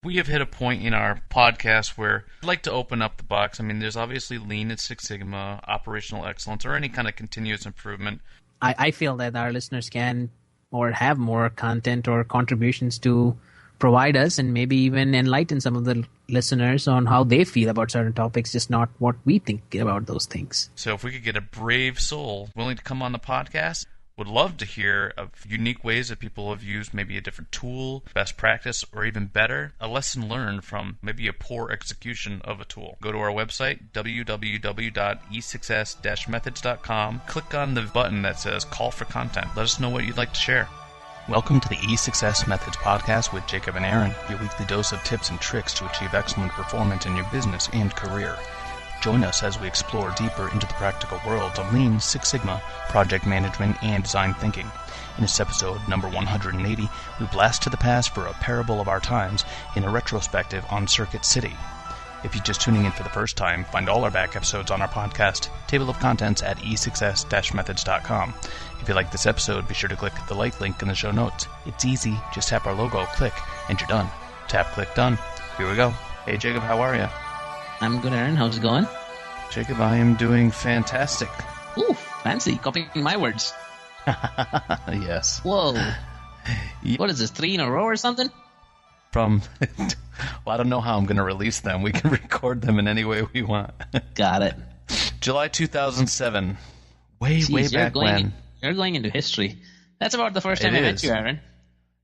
We have hit a point in our podcast where I'd like to open up the box. I mean, there's obviously Lean and Six Sigma, operational excellence, or any kind of continuous improvement. I feel that our listeners can or have more content or contributions to provide us, and maybe even enlighten some of the listeners on how they feel about certain topics, just not what we think about those things. So if we could get a brave soul willing to come on the podcast, would love to hear of unique ways that people have used maybe a different tool, best practice, or even better, a lesson learned from maybe a poor execution of a tool. Go to our website, www.e6s-methods.com. Click on the button that says Call for Content. Let us know what you'd like to share. Welcome to the E6S Methods podcast with Jacob and Aaron, your weekly dose of tips and tricks to achieve excellent performance in your business and career. Join us as we explore deeper into the practical worlds of Lean, Six Sigma, project management, and design thinking. In this episode, number 180, we blast to the past for a parable of our times in a retrospective on Circuit City. If you're just tuning in for the first time, find all our back episodes on our podcast table of contents at e6s-methods.com. If you like this episode, be sure to click the like link in the show notes. It's easy. Just tap our logo, click, and you're done. Tap, click, done. Here we go. Hey, Jacob, how are you? I'm good, Aaron. How's it going? Jacob, I am doing fantastic. Ooh, fancy. Copying my words. Yes. Whoa. What is this, 3 in a row or something? Well, I don't know how I'm going to release them. We can record them in any way we want. Got it. July 2007. Way back when. You're going into history. That's about the first time I met you, Aaron.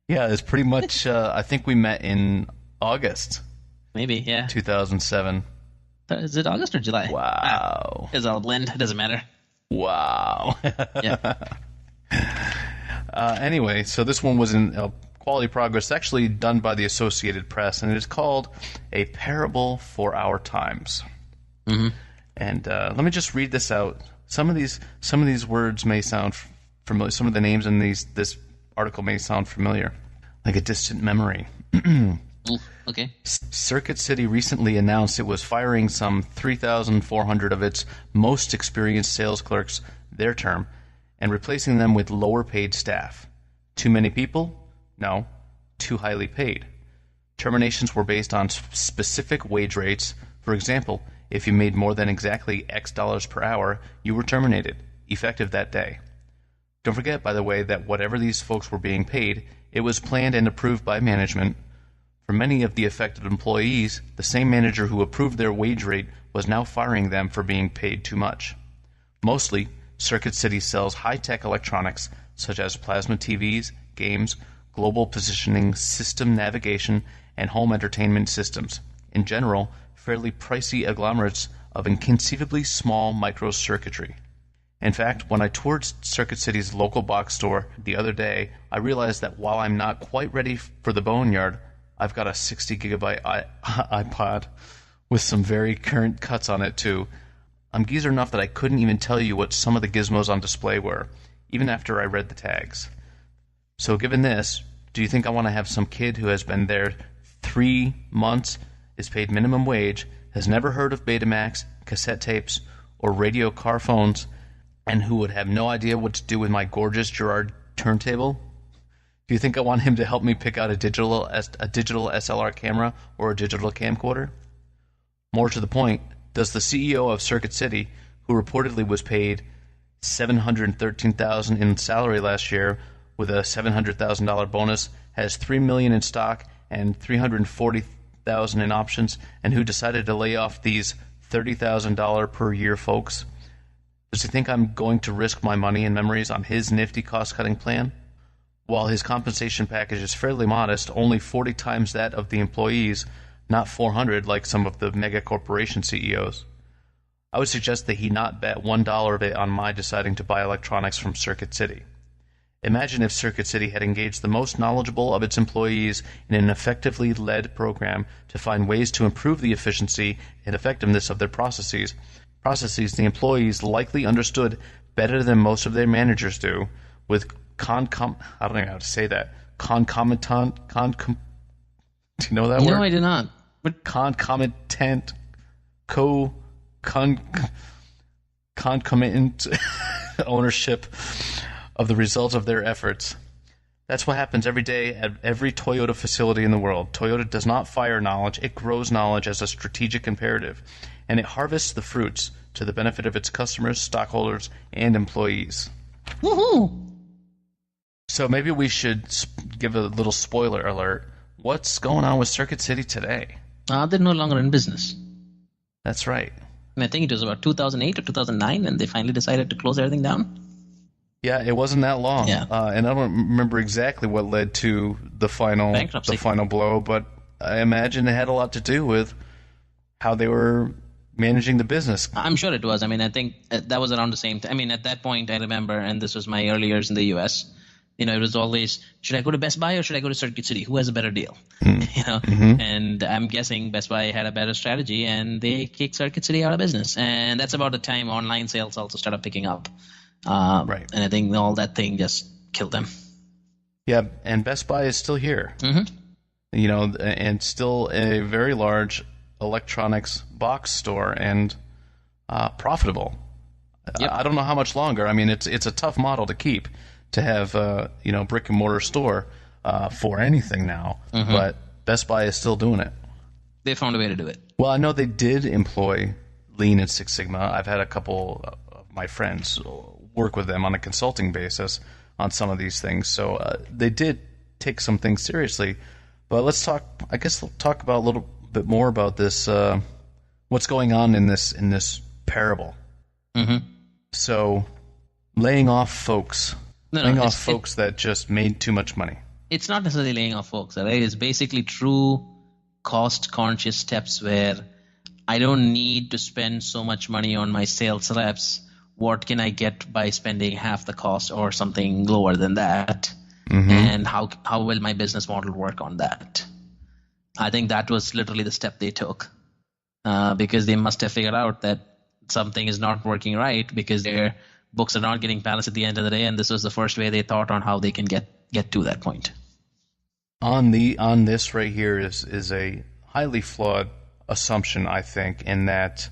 Yeah, it's pretty much, I think we met in August. Maybe, yeah. 2007. Is it August or July? Wow. It's all a blend. It doesn't matter. Wow. Yeah. Anyway, so this one was in Quality Progress, actually done by the Associated Press, and it is called A Parable for Our Times. Mm-hmm. And let me just read this out. Some of these words may sound familiar. Some of the names in this article may sound familiar, like a distant memory. Okay. Circuit City recently announced it was firing some 3,400 of its most experienced sales clerks, their term, and replacing them with lower-paid staff. Too many people? No. Too highly paid. Terminations were based on specific wage rates. For example, if you made more than exactly X dollars per hour, you were terminated, effective that day. Don't forget, by the way, that whatever these folks were being paid, it was planned and approved by management. For many of the affected employees, the same manager who approved their wage rate was now firing them for being paid too much. Mostly, Circuit City sells high-tech electronics such as plasma TVs, games, global positioning, system navigation, and home entertainment systems. In general, fairly pricey agglomerates of inconceivably small microcircuitry. In fact, when I toured Circuit City's local box store the other day, I realized that while I'm not quite ready for the boneyard, I've got a 60-gigabyte iPod with some very current cuts on it, too. I'm geezer enough that I couldn't even tell you what some of the gizmos on display were, even after I read the tags. So given this, do you think I want to have some kid who has been there 3 months, is paid minimum wage, has never heard of Betamax, cassette tapes, or radio car phones, and who would have no idea what to do with my gorgeous Girard turntable? Do you think I want him to help me pick out a digital SLR camera or a digital camcorder? More to the point, does the CEO of Circuit City, who reportedly was paid $713,000 in salary last year with a $700,000 bonus, has $3 million in stock and $340,000 in options, and who decided to lay off these $30,000 per year folks? Does he think I'm going to risk my money and memories on his nifty cost-cutting plan? While his compensation package is fairly modest, only 40 times that of the employees, not 400 like some of the mega corporation CEOs, I would suggest that he not bet $1 of it on my deciding to buy electronics from Circuit City. Imagine if Circuit City had engaged the most knowledgeable of its employees in an effectively led program to find ways to improve the efficiency and effectiveness of their processes the employees likely understood better than most of their managers do, with I don't know how to say that. Concomitant. Do you know that word? No, I do not. But concomitant, concomitant ownership of the results of their efforts. That's what happens every day at every Toyota facility in the world. Toyota does not fire knowledge. It grows knowledge as a strategic imperative, and it harvests the fruits to the benefit of its customers, stockholders, and employees. Woohoo! So maybe we should give a little spoiler alert. What's going on with Circuit City today? They're no longer in business. That's right. And I think it was about 2008 or 2009 when they finally decided to close everything down. Yeah, it wasn't that long. Yeah. And I don't remember exactly what led to the final Bankruptcy. the final blow, but I imagine it had a lot to do with how they were managing the business. I'm sure it was. I mean, I think that was around the same time. I mean, at that point, I remember, and this was my early years in the U.S., it was always, should I go to Best Buy or should I go to Circuit City? Who has a better deal? And I'm guessing Best Buy had a better strategy, and they kicked Circuit City out of business. And that's about the time online sales also started picking up. Right. And I think all that thing just killed them. Yeah, and Best Buy is still here. And still a very large electronics box store and profitable. Yep. I don't know how much longer. I mean, it's a tough model to keep, to have brick and mortar store for anything now. But Best Buy is still doing it. They found a way to do it. Well, I know they did employ Lean and Six Sigma. I've had a couple of my friends work with them on a consulting basis on some of these things. So they did take some things seriously. But let's talk about a little bit more about this, what's going on in this parable. So laying off folks. Folks that just made too much money. It's not necessarily laying off folks, right? It's basically true cost-conscious steps where I don't need to spend so much money on my sales reps. What can I get by spending half the cost or something lower than that? And how will my business model work on that? I think that was literally the step they took because they must have figured out that something is not working right because their books are not getting balanced at the end of the day, and this was the first way they thought on how they can get to that point. On this right here is a highly flawed assumption, I think, in that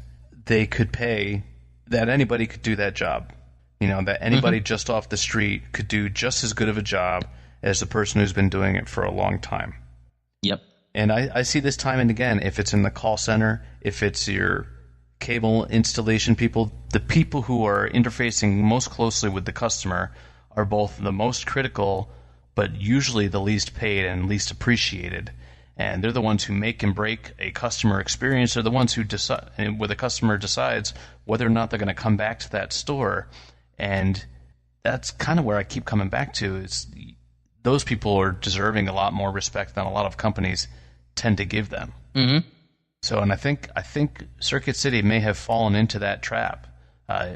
they could pay, that anybody could do that job. That anybody just off the street could do just as good of a job as the person who's been doing it for a long time. Yep. And I see this time and again, if it's in the call center, if it's your cable installation people, the people who are interfacing most closely with the customer are both the most critical, but usually the least paid and least appreciated. And they're the ones who make and break a customer experience. They're the ones who decide, where the customer decides whether or not they're going to come back to that store. And that's kind of where I keep coming back to, is those people are deserving a lot more respect than a lot of companies tend to give them. So, and I think Circuit City may have fallen into that trap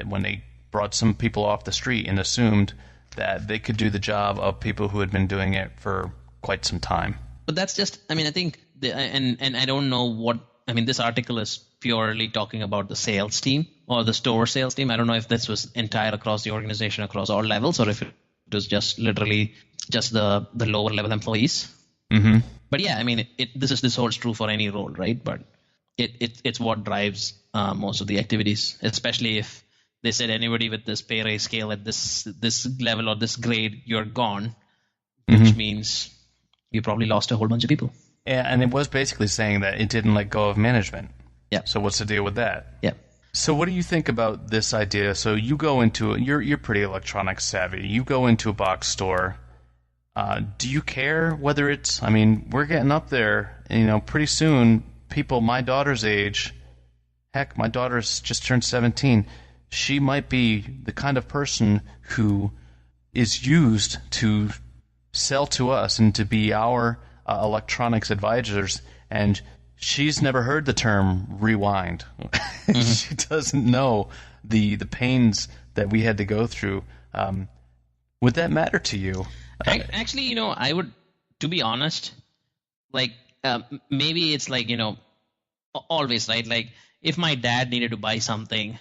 when they brought some people off the street and assumed that they could do the job of people who had been doing it for quite some time. But that's just, I mean, I think, and I don't know what, I mean, this article is purely talking about the sales team or the store sales team. I don't know if this was entire across the organization, across all levels, or if it was just literally just the lower level employees. But yeah, I mean, this holds true for any role, right? But it's what drives most of the activities, especially if they said anybody with this pay raise scale at this level or this grade, you're gone, which means you probably lost a whole bunch of people. Yeah, and it was basically saying that it didn't let go of management. Yeah. So what's the deal with that? Yeah. So what do you think about this idea? So you go into you're pretty electronic savvy. You go into a box store. Do you care whether it's? I mean, we're getting up there. Pretty soon, people my daughter's age. Heck, my daughter's just turned 17. She might be the kind of person who is used to sell to us and to be our electronics advisors, and she's never heard the term rewind. She doesn't know the pains that we had to go through. Would that matter to you? Actually, I would, to be honest, like maybe it's like, always, right? Like if my dad needed to buy something,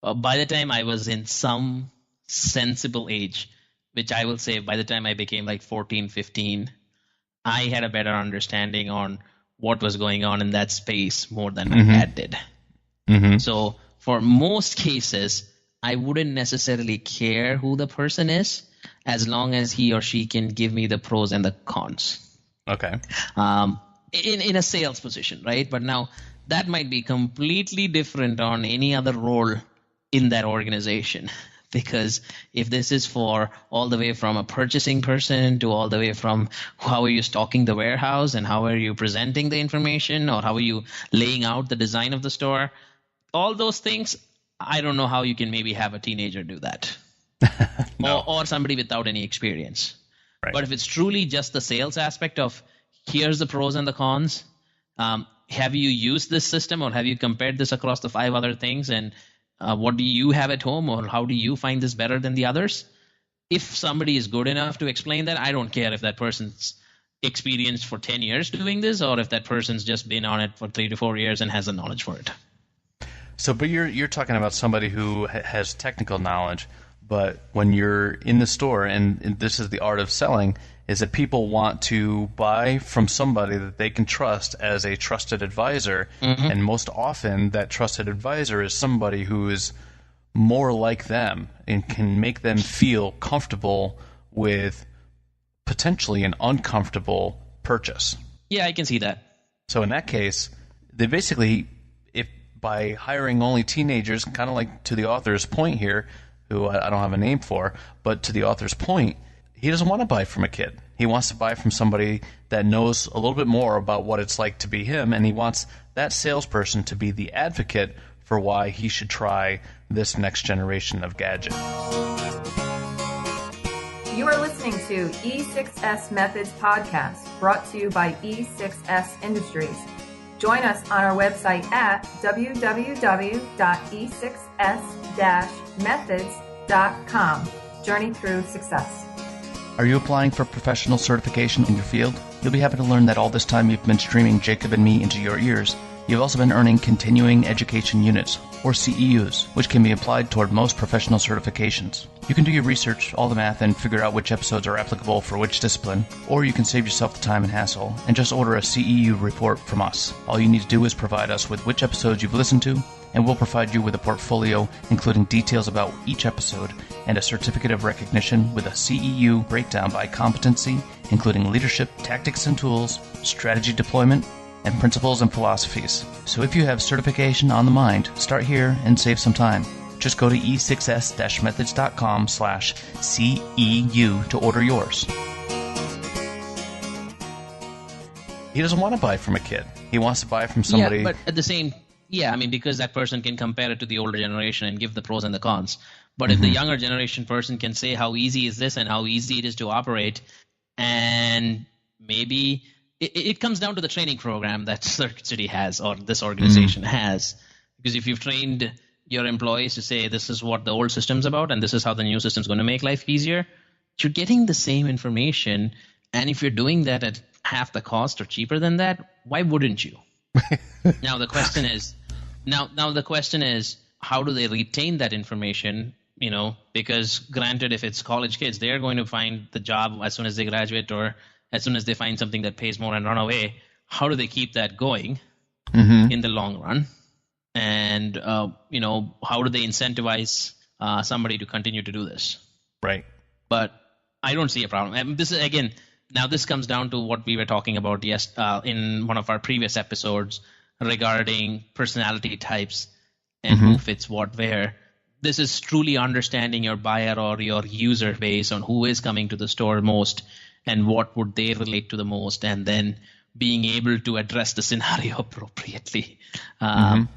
by the time I was in some sensible age, which I will say by the time I became like 14, 15, I had a better understanding on what was going on in that space more than my dad did. So for most cases, I wouldn't necessarily care who the person is as long as he or she can give me the pros and the cons. Okay. In a sales position, right? But now that might be completely different on any other role in that organization. Because if this is for all the way from a purchasing person to all the way from how are you stocking the warehouse and how are you presenting the information or how are you laying out the design of the store, all those things, I don't know how you can maybe have a teenager do that. No. or somebody without any experience. Right. But if it's truly just the sales aspect of here's the pros and the cons, have you used this system or have you compared this across the 5 other things, and what do you have at home, or how do you find this better than the others? If somebody is good enough to explain that, I don't care if that person's experienced for 10 years doing this or if that person's just been on it for 3 to 4 years and has the knowledge for it. So, but you're talking about somebody who has technical knowledge, but when you're in the store, and this is the art of selling, is that people want to buy from somebody that they can trust as a trusted advisor, and most often that trusted advisor is somebody who is more like them and can make them feel comfortable with potentially an uncomfortable purchase. Yeah, I can see that. So in that case, they basically, if by hiring only teenagers, kind of like to the author's point here, who I don't have a name for, but to the author's point, he doesn't want to buy from a kid. He wants to buy from somebody that knows a little bit more about what it's like to be him, and he wants that salesperson to be the advocate for why he should try this next generation of gadget. You are listening to E6S Methods podcast, brought to you by E6S Industries. Join us on our website at www.e6s-methods.com. Journey through success. Are you applying for professional certification in your field? You'll be happy to learn that all this time you've been streaming Jacob and me into your ears, you've also been earning continuing education units, or CEUs, which can be applied toward most professional certifications. You can do your research, all the math, and figure out which episodes are applicable for which discipline, or you can save yourself the time and hassle and just order a CEU report from us. All you need to do is provide us with which episodes you've listened to, and we'll provide you with a portfolio including details about each episode and a certificate of recognition with a CEU breakdown by competency, including leadership, tactics and tools, strategy deployment, and principles and philosophies. So if you have certification on the mind, start here and save some time. Just go to e6s-methods.com/CEU to order yours. He doesn't want to buy from a kid. He wants to buy from somebody. Yeah, but at the same, because that person can compare it to the older generation and give the pros and the cons. But if the younger generation person can say how easy is this and how easy it is to operate, and maybe it comes down to the training program that Circuit City has or this organization has. Because if you've trained your employees to say this is what the old system's about and this is how the new system's going to make life easier, you're getting the same information. And if you're doing that at half the cost or cheaper than that, why wouldn't you? Now the question is, how do they retain that information? Because granted, if it's college kids, they're going to find the job as soon as they graduate or as soon as they find something that pays more and run away. How do they keep that going in the long run? And, how do they incentivize somebody to continue to do this? Right. But I don't see a problem. And this is, again, now this comes down to what we were talking about in one of our previous episodes regarding personality types and who fits what where. This is truly understanding your buyer or your user base on who is coming to the store most and what would they relate to the most, and then being able to address the scenario appropriately. I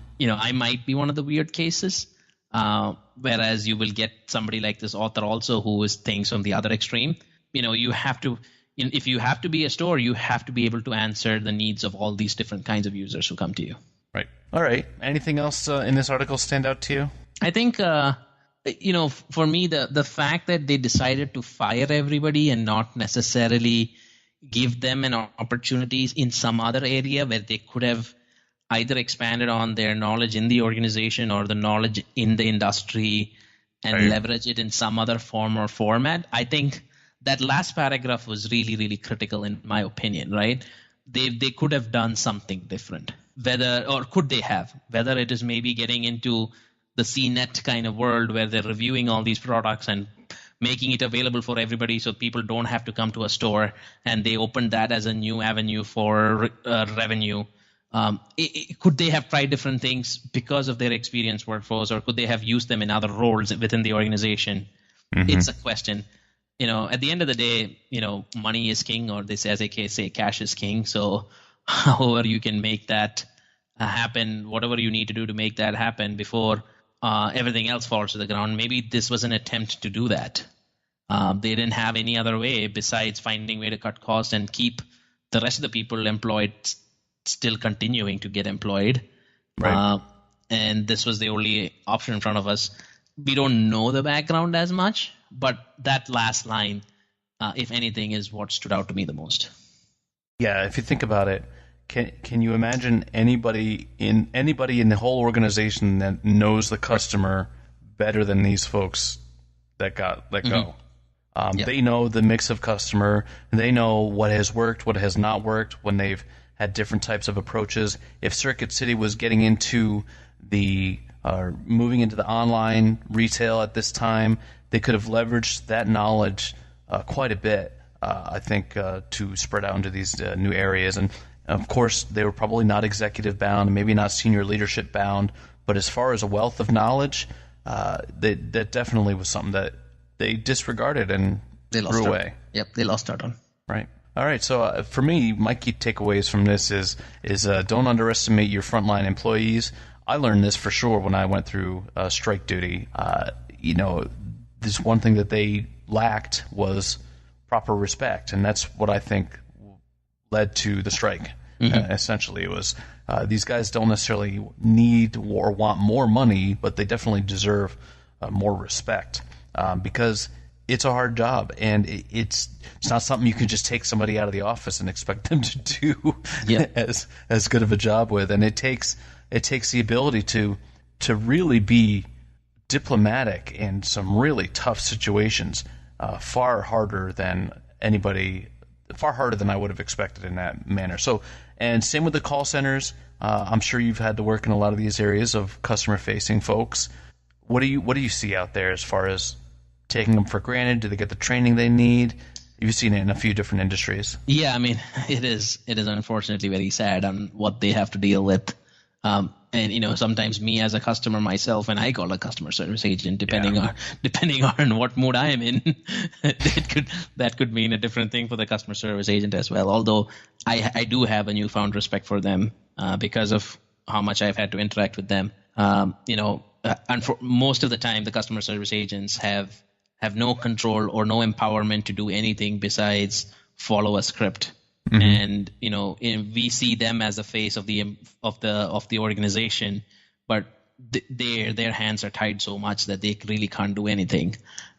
might be one of the weird cases, whereas you will get somebody like this author also who is things from the other extreme. You have to, if you have to be a store, you have to be able to answer the needs of all these different kinds of users who come to you. Right. All right. Anything else in this article stand out to you? I think, for me, the fact that they decided to fire everybody and not necessarily give them an opportunity in some other area where they could have either expanded on their knowledge in the organization or the knowledge in the industry and leverage it in some other form or format. I think that last paragraph was really, really critical in my opinion, right? They could have done something different. Whether it is maybe getting into the CNET kind of world where they're reviewing all these products and making it available for everybody so people don't have to come to a store, and they opened that as a new avenue for revenue. Could they have tried different things because of their experienced workforce, or could they have used them in other roles within the organization? It's a question. At the end of the day, money is king, or they say, as they say, cash is king. So however you can make that happen, whatever you need to do to make that happen before everything else falls to the ground. Maybe this was an attempt to do that. They didn't have any other way besides finding a way to cut costs and keep the rest of the people employed, still continuing to get employed. Right. And this was the only option in front of us. We don't know the background as much, but that last line, if anything, is what stood out to me the most. Yeah, if you think about it, can you imagine anybody in the whole organization that knows the customer better than these folks that got let go? They know the mix of customer. They know what has worked, what has not worked when they've had different types of approaches. If Circuit City was getting into the moving into the online retail at this time, they could have leveraged that knowledge quite a bit, I think, to spread out into these new areas. And of course, they were probably not executive bound, maybe not senior leadership bound, but as far as a wealth of knowledge, that definitely was something that they disregarded and threw away. Yep, they lost out on. Right. All right. So for me, my key takeaways from this is don't underestimate your frontline employees. I learned this for sure when I went through strike duty. This one thing that they lacked was proper respect, and that's what I think led to the strike. Essentially, it was these guys don't necessarily need or want more money, but they definitely deserve more respect because it's a hard job, and it's not something you can just take somebody out of the office and expect them to do as good of a job with. And it takes the ability to really be diplomatic in some really tough situations, far harder than I would have expected in that manner. So, and same with the call centers. I'm sure you've had to work in a lot of these areas of customer-facing folks. What do you see out there as far as taking them for granted? Do they get the training they need? You've seen it in a few different industries. Yeah, I mean, it is unfortunately very sad on what they have to deal with. And sometimes me as a customer myself, and I call a customer service agent, depending on what mood I am in, that could mean a different thing for the customer service agent as well. Although I do have a newfound respect for them because of how much I've had to interact with them. And for most of the time, the customer service agents have no control or no empowerment to do anything besides follow a script. And we see them as the face of the organization, but their hands are tied so much that they really can't do anything.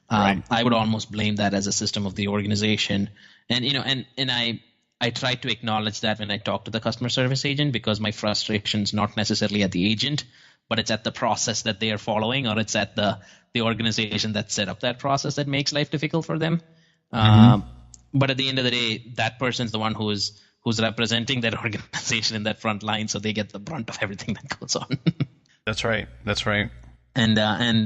Right. I would almost blame that as a system of the organization. And I try to acknowledge that when I talk to the customer service agent, because my frustration is not necessarily at the agent, but it's at the process that they are following, or it's at the organization that set up that process that makes life difficult for them. But at the end of the day, that person's the one who's representing that organization in that front line, so they get the brunt of everything that goes on. That's right. And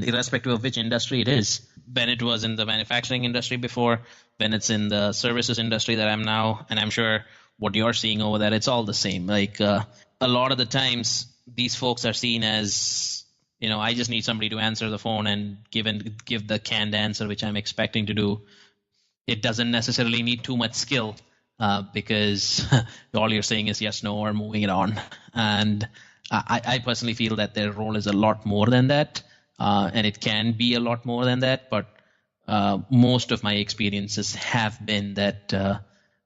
irrespective of which industry it is, when it was in the manufacturing industry before, when it's in the services industry that I'm now, and I'm sure what you're seeing over there, it's all the same. Like a lot of the times, these folks are seen as, I just need somebody to answer the phone and give the canned answer, which I'm expecting to do. It doesn't necessarily need too much skill because all you're saying is yes, no, or moving it on. And I personally feel that their role is a lot more than that, and it can be a lot more than that. But most of my experiences have been that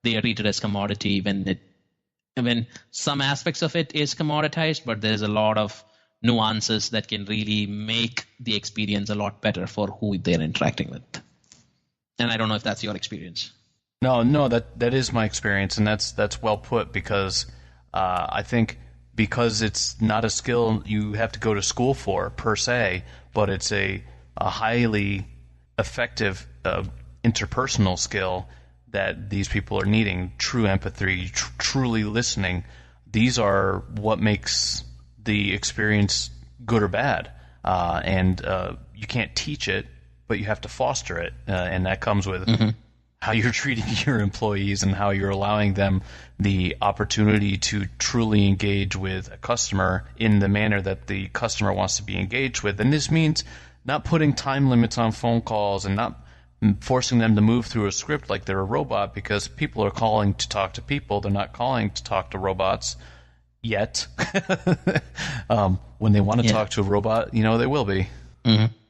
they are treated as commodity when some aspects of it is commoditized, but there's a lot of nuances that can really make the experience a lot better for who they're interacting with. And I don't know if that's your experience. No, that is my experience, and that's well put, because I think because it's not a skill you have to go to school for per se, but it's a highly effective interpersonal skill that these people are needing. True empathy, truly listening. These are what makes the experience good or bad. and you can't teach it, but you have to foster it, and that comes with how you're treating your employees and how you're allowing them the opportunity to truly engage with a customer in the manner that the customer wants to be engaged with. And this means not putting time limits on phone calls and not forcing them to move through a script like they're a robot, because people are calling to talk to people. They're not calling to talk to robots yet. When they want to talk to a robot, they will be.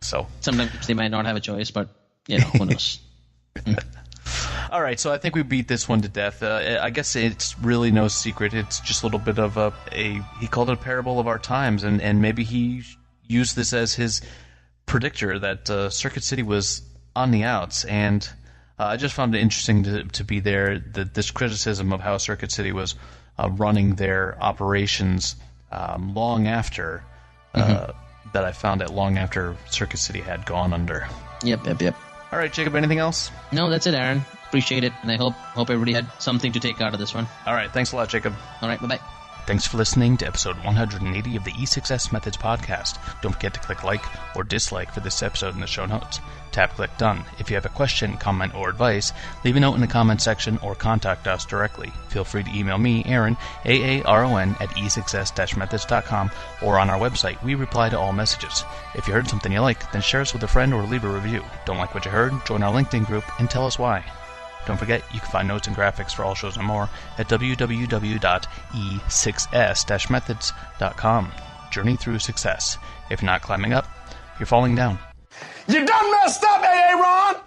So sometimes they might not have a choice, but who knows? All right, so I think we beat this one to death. I guess it's really no secret. It's just a little bit of he called it a parable of our times, and maybe he used this as his predictor that Circuit City was on the outs. And I just found it interesting to be there, this criticism of how Circuit City was running their operations long after, that I found it long after Circuit City had gone under. Yep. All right, Jacob, anything else? No, that's it, Aaron. Appreciate it, and I hope everybody had something to take out of this one. All right, thanks a lot, Jacob. All right, bye-bye. Thanks for listening to episode 180 of the E6S Methods podcast. Don't forget to click like or dislike for this episode in the show notes. Tap click done. If you have a question, comment, or advice, leave a note in the comment section or contact us directly. Feel free to email me, Aaron, AARON, at E6S-methods.com, or on our website. We reply to all messages. If you heard something you like, then share us with a friend or leave a review. Don't like what you heard? Join our LinkedIn group and tell us why. Don't forget, you can find notes and graphics for all shows and more at www.e6s-methods.com. Journey through success. If you're not climbing up, you're falling down. You done messed up, Aaron!